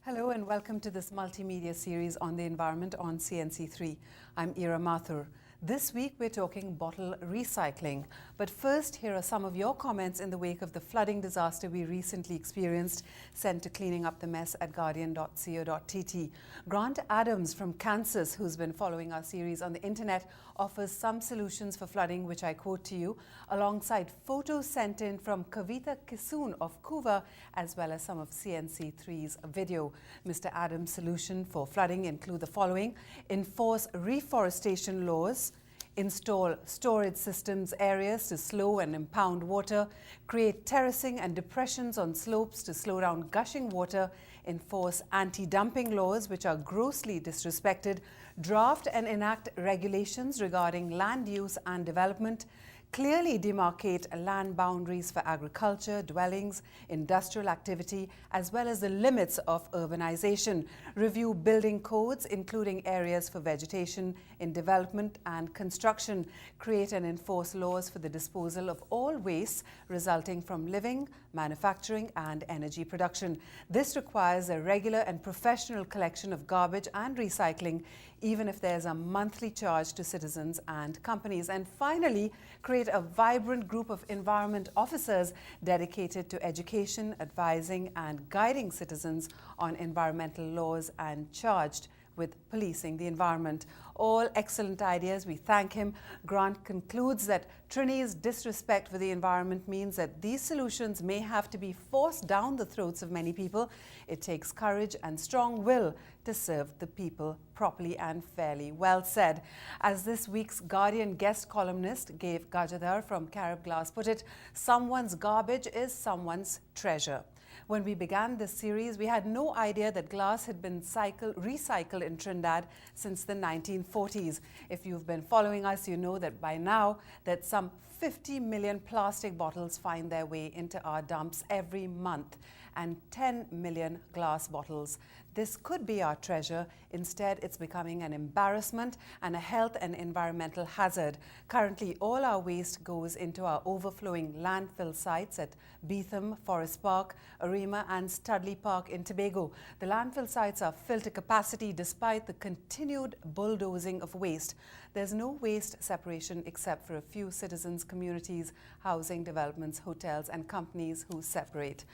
Hello and welcome to this multimedia series on the environment on CNC3. I'm Ira Mathur. This week we're talking bottle recycling. But first, here are some of your comments in the wake of the flooding disaster we recently experienced, sent to cleaning up the mess at guardian.co.tt. Grant Adams from Kansas, who's been following our series on the internet, offers some solutions for flooding, which I quote to you, alongside photos sent in from Kavita Kisoon of Kuva, as well as some of CNC3's video. Mr. Adams' solution for flooding include the following: enforce reforestation laws, install storage systems areas to slow and impound water, create terracing and depressions on slopes to slow down gushing water, enforce anti-dumping laws which are grossly disrespected, draft and enact regulations regarding land use and development, clearly demarcate land boundaries for agriculture, dwellings, industrial activity, as well as the limits of urbanization, review building codes, including areas for vegetation in development and construction, create and enforce laws for the disposal of all waste resulting from living, manufacturing, and energy production. This requires a regular and professional collection of garbage and recycling, even if there's a monthly charge to citizens and companies. And finally, create a vibrant group of environment officers dedicated to education, advising, and guiding citizens on environmental laws and charged with policing the environment. All excellent ideas. We thank him. Grant concludes that Trini's disrespect for the environment means that these solutions may have to be forced down the throats of many people. It takes courage and strong will to serve the people properly and fairly. Well said. As this week's Guardian guest columnist Gadjadhar from Carib Glass put it, someone's garbage is someone's treasure. When we began this series, we had no idea that glass had been recycled in Trinidad since the 1940s. If you've been following us, you know that by now that some 50 million plastic bottles find their way into our dumps every month, and 10 million glass bottles. This could be our treasure. Instead, it's becoming an embarrassment and a health and environmental hazard. Currently, all our waste goes into our overflowing landfill sites at Beetham, Forest Park, Arima, and Studley Park in Tobago. The landfill sites are filled to capacity despite the continued bulldozing of waste. There's no waste separation except for a few citizens' communities, housing developments, hotels, and companies who separate.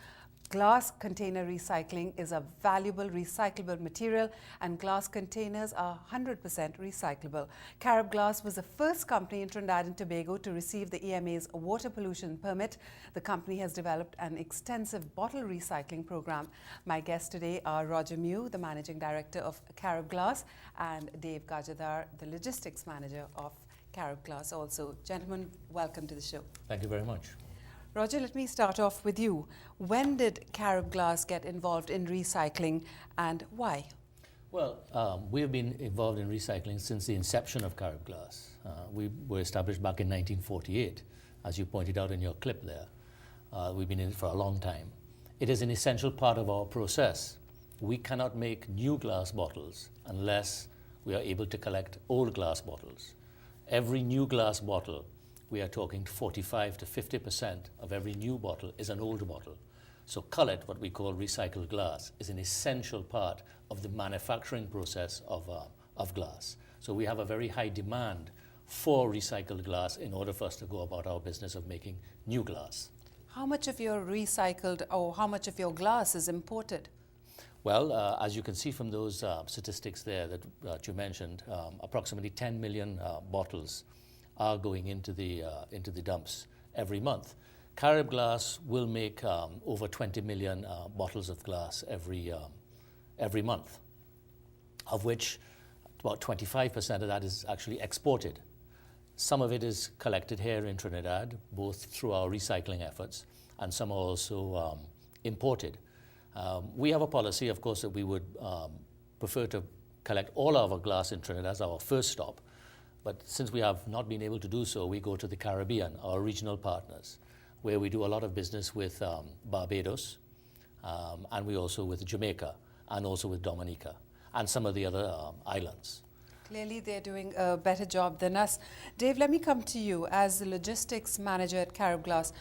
Glass container recycling is a valuable recyclable material, and glass containers are 100% recyclable. Carib Glass was the first company in Trinidad and Tobago to receive the EMA's water pollution permit. The company has developed an extensive bottle recycling program. My guests today are Roger Mew, the managing director of Carib Glass, and Dave Gadjadhar, the logistics manager of Carib Glass also. Gentlemen, welcome to the show. Thank you very much. Roger, let me start off with you. When did Carib Glass get involved in recycling, and why? Well, we have been involved in recycling since the inception of Carib Glass. We were established back in 1948, as you pointed out in your clip there. We've been in it for a long time. It is an essential part of our process. We cannot make new glass bottles unless we are able to collect old glass bottles. Every new glass bottle, we are talking 45 to 50% of every new bottle is an old bottle. So cullet, what we call recycled glass, is an essential part of the manufacturing process of glass. So we have a very high demand for recycled glass in order for us to go about our business of making new glass. How much of your recycled, or how much of your glass is imported? Well, as you can see from those statistics there that you mentioned, approximately 10 million bottles are going into the dumps every month. Carib Glass will make over 20 million bottles of glass every month, of which about 25% of that is actually exported. Some of it is collected here in Trinidad, both through our recycling efforts, and some are also imported. We have a policy, of course, that we would prefer to collect all our glass in Trinidad as our first stop. But since we have not been able to do so, we go to the Caribbean, our regional partners, where we do a lot of business with Barbados, and we also with Jamaica, and also with Dominica, and some of the other islands. Clearly, they're doing a better job than us. Dave, let me come to you as the logistics manager at Carib Glass.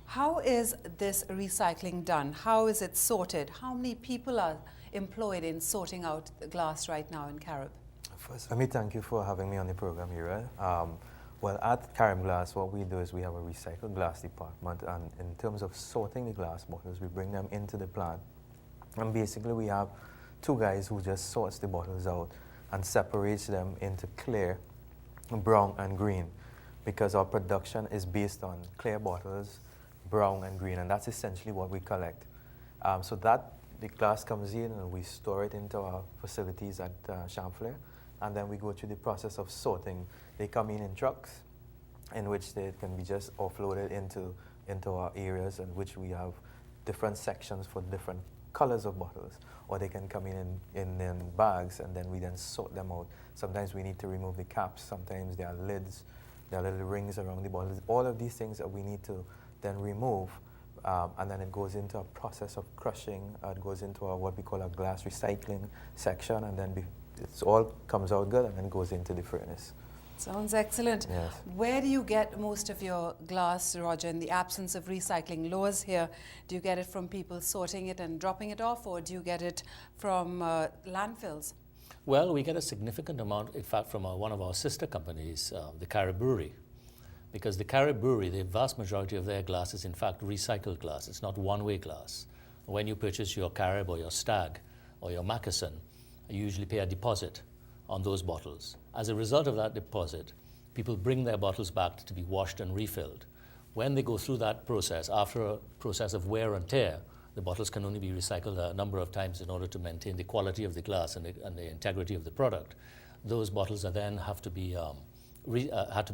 How is this recycling done? How is it sorted? How many people are employed in sorting out the glass right now in Carib? First, let me thank you for having me on the program here. Well, at Carib Glass, what we do is we have a recycled glass department, and in terms of sorting the glass bottles, we bring them into the plant. And basically, we have two guys who just sorts the bottles out and separates them into clear, brown, and green, because our production is based on clear bottles, brown, and green, and that's essentially what we collect. So that the glass comes in, and we store it into our facilities at Champlain, and then we go through the process of sorting. They come in trucks, in which they can be just offloaded into our areas, in which we have different sections for different colors of bottles, or they can come in bags, and then we then sort them out. Sometimes we need to remove the caps, sometimes there are lids, there are little rings around the bottles. All of these things that we need to then remove, and then it goes into a process of crushing. It goes into what we call a glass recycling section, and then it all comes out good and then goes into the furnace. Sounds excellent. Yes. Where do you get most of your glass, Roger, in the absence of recycling laws here? Do you get it from people sorting it and dropping it off, or do you get it from landfills? Well, we get a significant amount, in fact, from one of our sister companies, the Carib Brewery. Because the Carib Brewery, the vast majority of their glass is in fact recycled glass. It's not one-way glass. When you purchase your Carib or your Stag or your Macassan, you usually pay a deposit on those bottles. As a result of that deposit, people bring their bottles back to be washed and refilled. When they go through that process, after a process of wear and tear, the bottles can only be recycled a number of times in order to maintain the quality of the glass and the integrity of the product. Those bottles are then have to be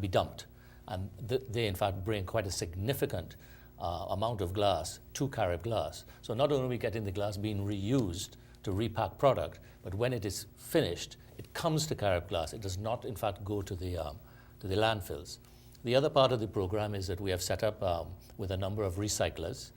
dumped. And they, in fact, bring quite a significant amount of glass to Carib Glass. So not only are we getting the glass being reused to repack product, but when it is finished, it comes to Carib Glass. It does not, in fact, go to the landfills. The other part of the program is that we have set up with a number of recyclers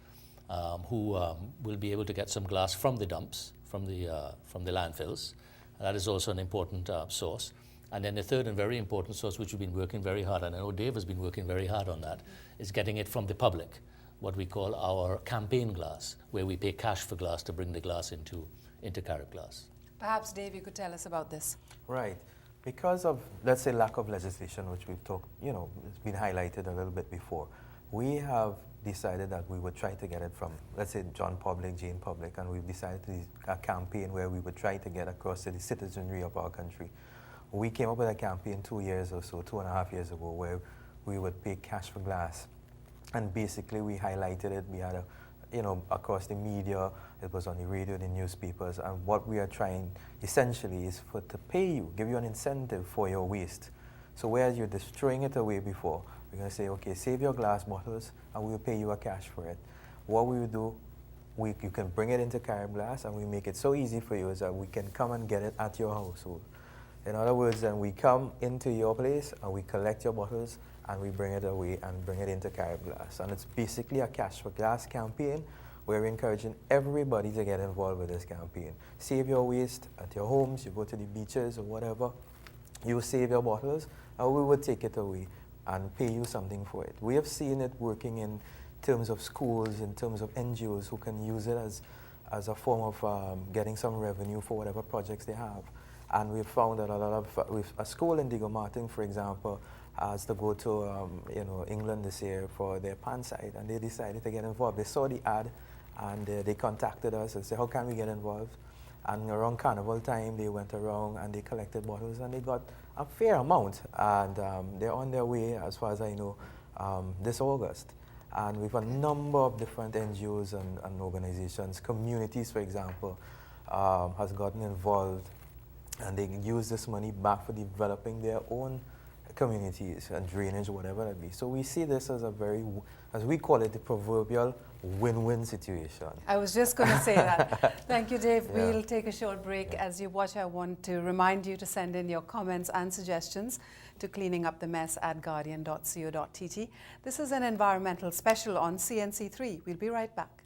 who will be able to get some glass from the dumps, from the landfills. That is also an important source. And then the third and very important source, which we've been working very hard on, and I know Dave has been working very hard on that, is getting it from the public, what we call our campaign glass, where we pay cash for glass to bring the glass into Carib Glass. Perhaps, Dave, you could tell us about this. Right. Because of, let's say, lack of legislation, which we've talked, it's been highlighted a little bit before, we have decided that we would try to get it from, let's say, John Public, Jane Public, and we've decided to do a campaign where we would try to get across to the citizenry of our country. We came up with a campaign 2 years or so, 2.5 years ago, where we would pay cash for glass. And basically, we highlighted it. We had across the media, it was on the radio, the newspapers, and what we are trying essentially is to pay you, give you an incentive for your waste. So whereas you're destroying it away before, we're going to say, okay, save your glass bottles, and we'll pay you a cash for it. What we will do, you can bring it into Carib Glass, and we make it so easy for you is that we can come and get it at your household. In other words, then we come into your place and we collect your bottles and we bring it away and bring it into Carib Glass. And it's basically a cash for glass campaign where we're encouraging everybody to get involved with this campaign. Save your waste at your homes, you go to the beaches or whatever, you save your bottles and we will take it away and pay you something for it. We have seen it working in terms of schools, in terms of NGOs who can use it as a form of getting some revenue for whatever projects they have. And we've found that a lot of, a school in Diego Martin, for example, has to go to England this year for their pan site, and they decided to get involved. They saw the ad, and they contacted us and said, how can we get involved? And around Carnival time, they went around and they collected bottles, and they got a fair amount, and they're on their way, as far as I know, this August. And we have a number of different NGOs and organizations. Communities, for example, has gotten involved, and they can use this money back for developing their own communities and drainage, whatever that be. So we see this as a very, as we call it, the proverbial win-win situation. I was just going to say that. Thank you, Dave. Yeah. We'll take a short break. As you watch, I want to remind you to send in your comments and suggestions to cleaningupthemess@guardian.co.tt. This is an environmental special on CNC3. We'll be right back.